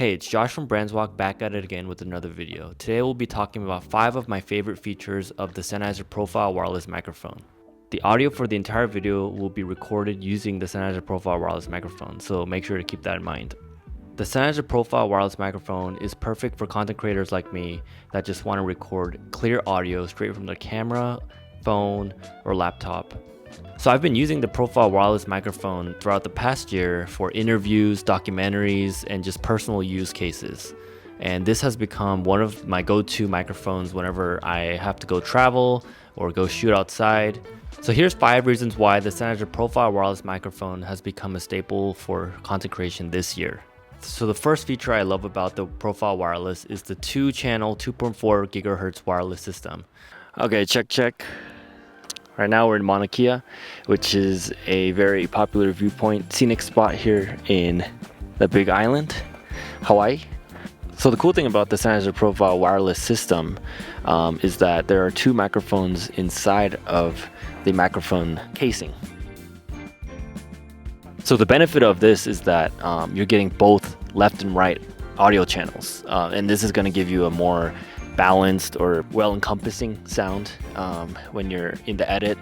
Hey, it's Josh from Brandswalk back at it again with another video. Today we'll be talking about 5 of my favorite features of the Sennheiser Profile Wireless Microphone. The audio for the entire video will be recorded using the Sennheiser Profile Wireless Microphone, so make sure to keep that in mind. The Sennheiser Profile Wireless Microphone is perfect for content creators like me that just want to record clear audio straight from their camera, phone, or laptop. So I've been using the Profile Wireless Microphone throughout the past year for interviews, documentaries, and just personal use cases. And this has become one of my go-to microphones whenever I have to go travel or go shoot outside. So here's 5 reasons why the Sennheiser Profile Wireless Microphone has become a staple for content creation this year. So the first feature I love about the Profile Wireless is the 2-channel 2.4 GHz wireless system. Okay, check. Right now we're in Mauna Kea, which is a very popular viewpoint scenic spot here in the Big Island, Hawaii. So the cool thing about the Sennheiser Profile wireless system is that there are 2 microphones inside of the microphone casing. So the benefit of this is that you're getting both left and right audio channels, and this is going to give you a more balanced or well-encompassing sound when you're in the edit.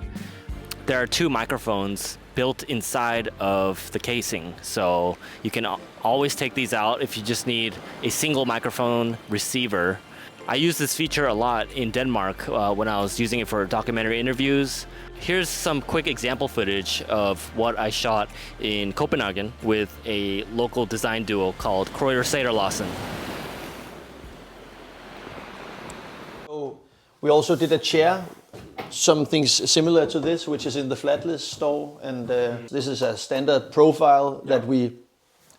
There are 2 microphones built inside of the casing, so you can always take these out if you just need a single microphone receiver. I use this feature a lot in Denmark when I was using it for documentary interviews. Here's some quick example footage of what I shot in Copenhagen with a local design duo called Krøyer Sederlassen. We also did a chair, some things similar to this, which is in the Flatlist store, and this is a standard profile that we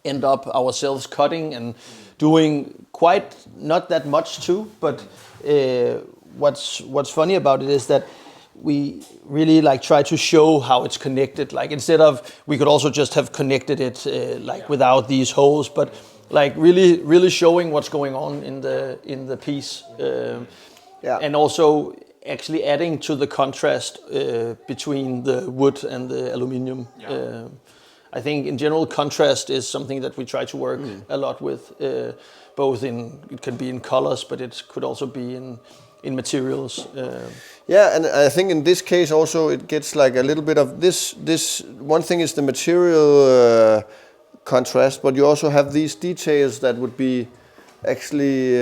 end up ourselves cutting and doing quite not that much to. But what's funny about it is that we really try to show how it's connected. Like instead of, we could also just have connected it without these holes, but really showing what's going on in the piece. And also actually adding to the contrast between the wood and the aluminium. I think in general contrast is something that we try to work a lot with, both it can be in colors, but it could also be in materials. Yeah, and I think in this case also it gets like a little bit of this one thing is the material contrast, but you also have these details that would be actually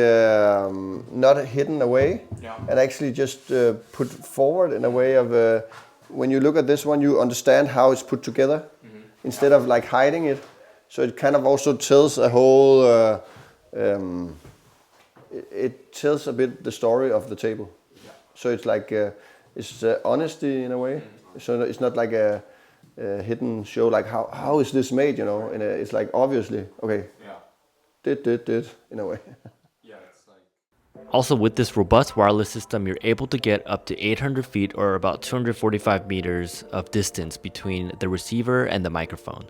not hidden away, and actually just put forward in a way of when you look at this one, you understand how it's put together instead of hiding it. So it kind of also tells a whole it tells a bit the story of the table. So it's it's honesty in a way. So it's not like a hidden show, like how is this made, and it's obviously okay. Did in a way. Also, with this robust wireless system, you're able to get up to 800 feet or about 245 meters of distance between the receiver and the microphone.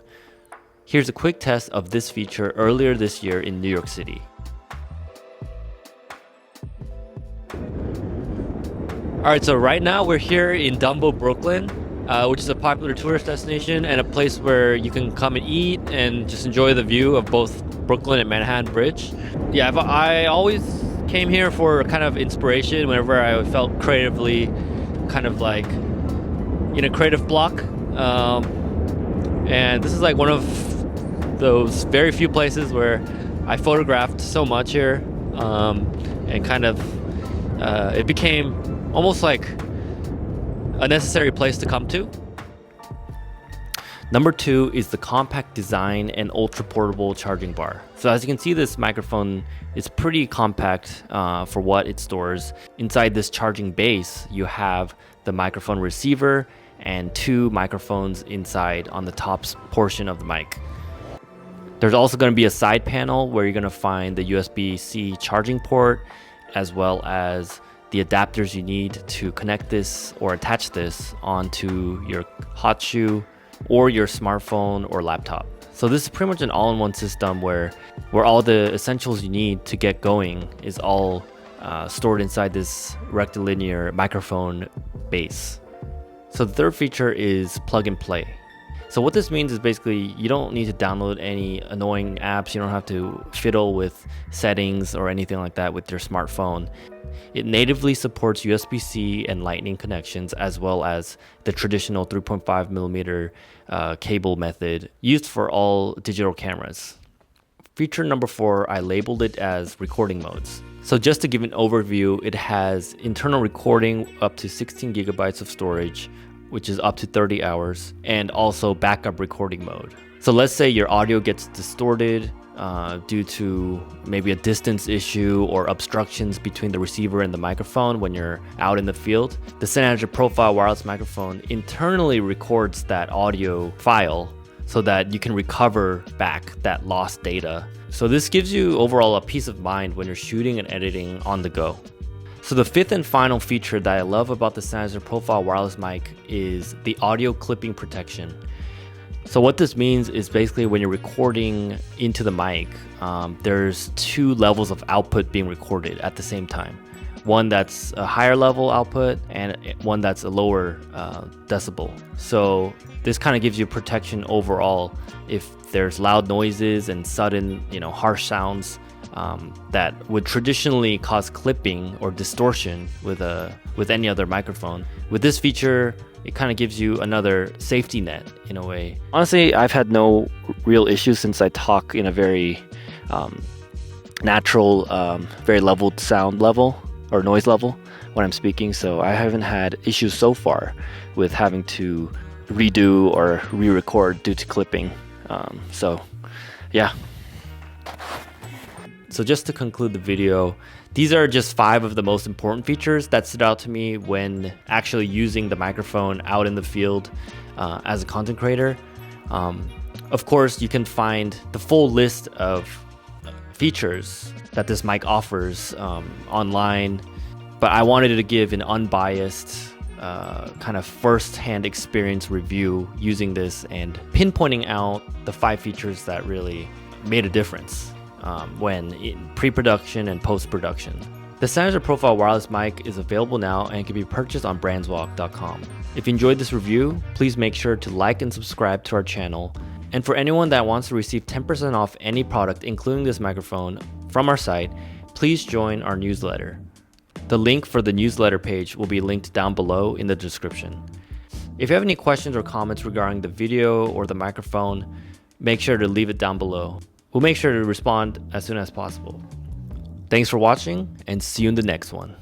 Here's a quick test of this feature earlier this year in New York City. Alright, so right now we're here in Dumbo, Brooklyn, which is a popular tourist destination and a place where you can come and eat and just enjoy the view of both Brooklyn and Manhattan Bridge. Yeah, I always came here for kind of inspiration whenever I felt creatively kind of in a creative block. And this is one of those very few places where I photographed so much here, and kind of it became almost like a necessary place to come to. Number 2 is the compact design and ultra portable charging bar. So as you can see, this microphone is pretty compact for what it stores. Inside this charging base, you have the microphone receiver and 2 microphones inside on the top portion of the mic. There's also going to be a side panel where you're going to find the USB-C charging port, as well as the adapters you need to connect this or attach this onto your hot shoe or your smartphone or laptop. So this is pretty much an all-in-one system where all the essentials you need to get going is all stored inside this rectilinear microphone base. So the third feature is plug and play. So what this means is basically you don't need to download any annoying apps. You don't have to fiddle with settings or anything like that with your smartphone. It natively supports USB-C and Lightning connections, as well as the traditional 3.5mm cable method used for all digital cameras. Feature number 4, I labeled it as recording modes. So just to give an overview, it has internal recording up to 16 gigabytes of storage, which is up to 30 hours, and also backup recording mode. So let's say your audio gets distorted due to maybe a distance issue or obstructions between the receiver and the microphone when you're out in the field. The Sennheiser Profile Wireless Microphone internally records that audio file so that you can recover back that lost data. So this gives you overall a peace of mind when you're shooting and editing on the go. So the 5th and final feature that I love about the Sennheiser Profile Wireless Mic is the audio clipping protection. So what this means is basically when you're recording into the mic, there's 2 levels of output being recorded at the same time. One that's a higher level output and one that's a lower decibel. So this kind of gives you protection overall if there's loud noises and sudden, harsh sounds that would traditionally cause clipping or distortion with any other microphone. With this feature, it kind of gives you another safety net in a way. Honestly, I've had no real issues since I talk in a very natural, very leveled sound level or noise level when I'm speaking. So I haven't had issues so far with having to redo or re-record due to clipping. So yeah. So just to conclude the video, these are just 5 of the most important features that stood out to me when actually using the microphone out in the field as a content creator. Of course, you can find the full list of features that this mic offers online, but I wanted to give an unbiased kind of first-hand experience review using this and pinpointing out the 5 features that really made a difference when in pre-production and post-production. The Sennheiser Profile Wireless Mic is available now and can be purchased on brandswalk.com. If you enjoyed this review, please make sure to like and subscribe to our channel. And for anyone that wants to receive 10% off any product, including this microphone, from our site, please join our newsletter. The link for the newsletter page will be linked down below in the description. If you have any questions or comments regarding the video or the microphone, make sure to leave it down below. We'll make sure to respond as soon as possible. Thanks for watching and see you in the next one.